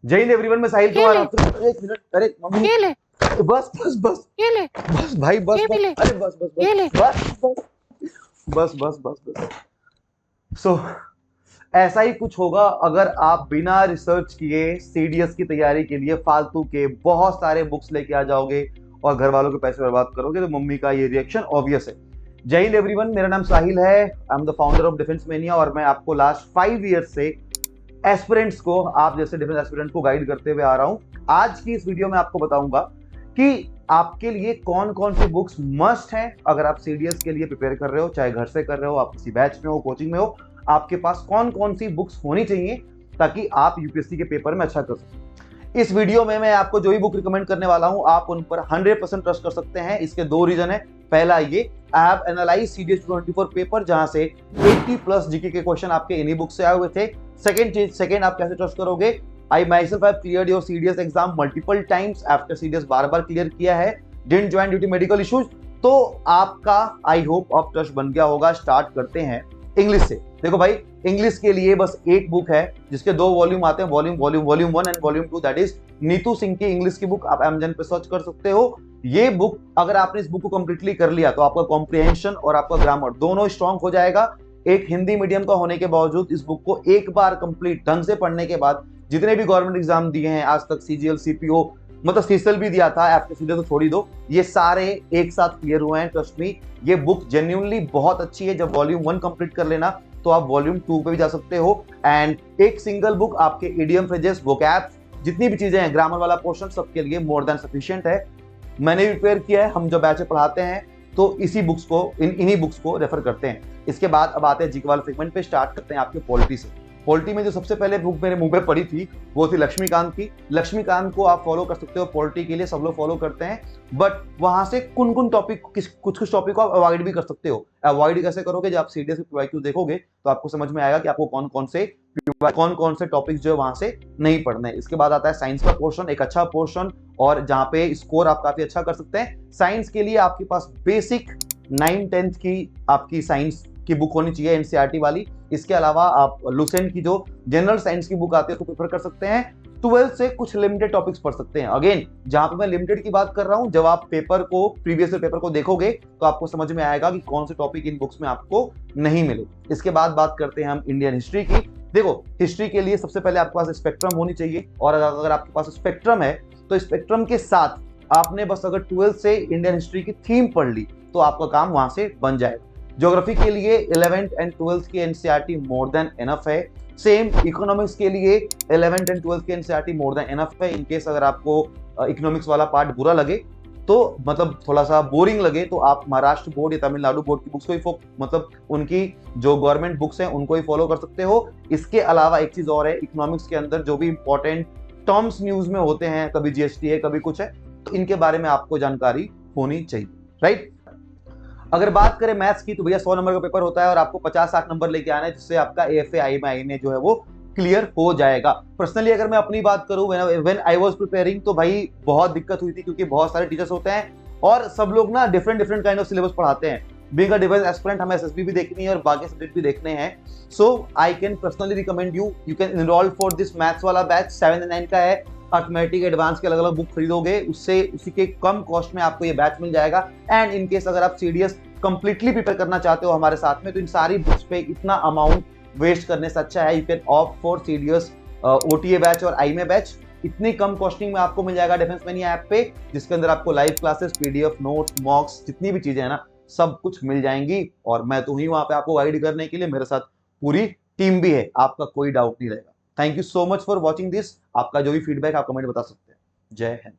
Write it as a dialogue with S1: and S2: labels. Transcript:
S1: जय हिंद एवरीवन, मैं साहिल कुमार एक मिनट। अरे मम्मी,
S2: ये ले,
S1: बस बस बस
S2: ये ले,
S1: बस भाई, बस
S2: ये भी
S1: बस,
S2: ले,
S1: अरे बस बस
S2: ये ले।
S1: बस बस बस बस बस बस बस। सो ऐसा ही कुछ होगा अगर आप बिना रिसर्च किए सीडीएस की तैयारी के लिए फालतू के बहुत सारे बुक्स लेके आ जाओगे और घर वालों के पैसे बर्बाद करोगे, तो मम्मी का ये रिएक्शन ऑब्वियस है। जय हिंद एवरीवन, मेरा नाम साहिल है। I am the founder of defence mania और मैं आपको लास्ट 5 ईयर्स से एस्पिरेंट्स को, आप जैसे डिफेंस एस्पिरेंट को गाइड करते हुए आ रहा हूं। आज की इस वीडियो में आपको बताऊंगा कि आपके लिए कौन कौन सी बुक्स मस्ट हैं अगर आप सीडीएस के लिए प्रिपेयर कर रहे हो, चाहे घर से कर रहे हो, आप किसी बैच में हो, कोचिंग में हो, आपके पास कौन कौन सी बुक्स होनी चाहिए ताकि आप यूपीएससी के पेपर में अच्छा कर सकें। इस वीडियो में मैं आपको जो भी बुक रिकमेंड करने वाला हूं, आप उन पर 100% ट्रस्ट कर सकते हैं। इसके 2 रीजन है। पहला ये, I have analyse CDS 24 paper जहां से 80+ जीके के क्वेश्चन आपके इन्हीं बुक से आए हुए थे। सेकंड, आप कैसे ट्रस्ट करोगे? I myself have cleared your CDS exam multiple times. After CDS बार-बार क्लियर किया है, didn't join due to medical issues. तो आपका आई होप अब ट्रस्ट बन गया होगा। स्टार्ट करते हैं इंग्लिश से। देखो भाई, इंग्लिश के लिए बस एक बुक है जिसके 2 वॉल्यूम आते हैं, volume 1 and volume 2, that is Neetu Singh की इंग्लिश की बुक। आप अमेज़न पे सर्च कर सकते हो। ये बुक, अगर आपने इस बुक को कंप्लीटली कर लिया तो आपका कॉम्प्रिहेंशन और आपका ग्रामर दोनों स्ट्रांग हो जाएगा। एक हिंदी मीडियम का होने के बावजूद इस बुक को एक बार कंप्लीट ढंग से पढ़ने के बाद, जितने भी गवर्नमेंट एग्जाम दिए हैं आज तक, सीजीएल, सीपीओ, मतलब सीएसएल भी दिया था, एफटीसीडी तो छोड़ ही दो, ये सारे एक साथ क्लियर हुए हैं। ट्रस्ट मी, ये बुक जेन्युइनली बहुत अच्छी है। जब वॉल्यूम 1 कंप्लीट कर लेना तो आप वॉल्यूम 2 पे भी जा सकते हो। एंड एक सिंगल बुक आपके इडियम, फ्रेजेस, वोकैब्स, जितनी भी चीजें हैं, ग्रामर वाला पोर्शन, सबके लिए मोर देन सफिशिएंट है। मैंने भी प्रिपेयर किया है। हम जब बैच में पढ़ाते हैं तो इसी बुक्स को, इन्हीं बुक्स को रेफर करते हैं। इसके बाद अब आते हैं जीके वाले सेगमेंट पे। स्टार्ट करते हैं आपके पॉलिटी से। पॉलिटी में जो सबसे पहले बुक मेरे मुंह पे पड़ी थी वो थी लक्ष्मीकांत की। लक्ष्मीकांत को आप फॉलो कर सकते हो पॉलिटी के लिए, सब लोग फॉलो करते हैं। बट वहां से कुछ कुछ टॉपिक को आप अवॉइड भी कर सकते हो। अवॉइड कैसे करोगे? जब आप सीडीएस के पीवाईक्यू देखोगे तो आपको समझ में आएगा कि आपको कौन कौन से टॉपिक्स जो है वहां से नहीं पढ़ने। इसके बाद आता है साइंस का पोर्शन, एक अच्छा पोर्शन और जहां पे स्कोर आप काफी अच्छा कर सकते हैं। साइंस के लिए आपके पास बेसिक 9-10th की आपकी साइंस की बुक होनी चाहिए, एनसीईआरटी वाली। इसके अलावा आप लुसेंट की जो जनरल साइंस की बुक आती है उसको प्रेफर कर सकते हैं। 12th से कुछ लिमिटेड टॉपिक्स पढ़ सकते हैं। अगेन, जहां पे मैं लिमिटेड की बात कर रहा हूं, जब आप पेपर को, प्रीवियस पेपर को देखोगे तो आपको समझ में आएगा कि कौन से टॉपिक इन बुक्स में आपको नहीं मिले। इसके बाद बात करते हैं हम इंडियन हिस्ट्री की। देखो, हिस्ट्री के लिए सबसे पहले आपके पास स्पेक्ट्रम होनी चाहिए, और अगर आपके पास स्पेक्ट्रम है तो स्पेक्ट्रम के साथ आपने बस अगर 12th से इंडियन हिस्ट्री की थीम पढ़ ली तो आपका काम वहां से बन जाएगा। ज्योग्राफी के लिए 11th एंड 12th की एनसीईआरटी मोर देन एनफ है। सेम इकोनॉमिक्स के लिए 11th एंड 12th की एनसीईआरटी मोर देन एनफ है। इनकेस अगर आपको इकोनॉमिक्स वाला पार्ट बुरा लगे, तो मतलब थोड़ा सा बोरिंग लगे, तो आप महाराष्ट्र बोर्ड या तमिलनाडु बोर्ड की बुक्स को ही मतलब उनकी जो गवर्नमेंट बुक्स हैं उनको ही फॉलो कर सकते हो। इसके अलावा एक चीज और है, इकोनॉमिक्स के अंदर जो भी इंपॉर्टेंट टर्म्स न्यूज में होते हैं, कभी जीएसटी है, कभी कुछ है, तो इनके बारे में आपको जानकारी होनी चाहिए, राइट। अगर बात करें मैथ्स की तो भैया 100 नंबर का पेपर होता है और आपको 50-60 नंबर लेके आना है, जिससे आपका एएफए आईएमए जो है वो क्लियर हो जाएगा। पर्सनली अगर मैं अपनी बात करूं, व्हेन आई वाज प्रिपेयरिंग, तो भाई बहुत दिक्कत हुई थी, क्योंकि बहुत सारे टीचर्स होते हैं और सब लोग ना डिफरेंट काइंड ऑफ सिलेबस पढ़ाते हैं। बीइंग अ डिफेंस एस्पिरेंट, हमें एसएसबी भी देखनी है और बाकी सब्जेक्ट भी देखने हैं। So I can personally recommend you can enrol for this maths वाला बैच। 7 and 9 का है। अर्थमेटिक एडवांस के अलग अलग बुक खरीदोगे, उससे उसी के कम कॉस्ट में आपको ये बैच मिल जाएगा। एंड इन केस अगर आप सीडीएस कंप्लीटली प्रिपेयर करना चाहते हो हमारे साथ में, तो इन सारी बुक्स पे इतना अमाउंट वेस्ट करने से अच्छा है you can opt for CDS OTA batch और आईएमए बैच। इतनी कम कॉस्टिंग में आपको मिल जाएगा डिफेंस मेनिया ऐप पे, जिसके अंदर आपको लाइव क्लासेस, पीडीएफ, नोट्स, मॉक्स, जितनी भी चीजें हैं ना, सब कुछ मिल जाएंगी। और मैं तो ही वहां पे आपको गाइड करने के लिए, मेरे साथ पूरी टीम भी है, आपका कोई डाउट नहीं रहेगा। Thank you so much for watching this. आपका जो भी फीडबैक आप कमेंट बता सकते हैं। जय हिंद।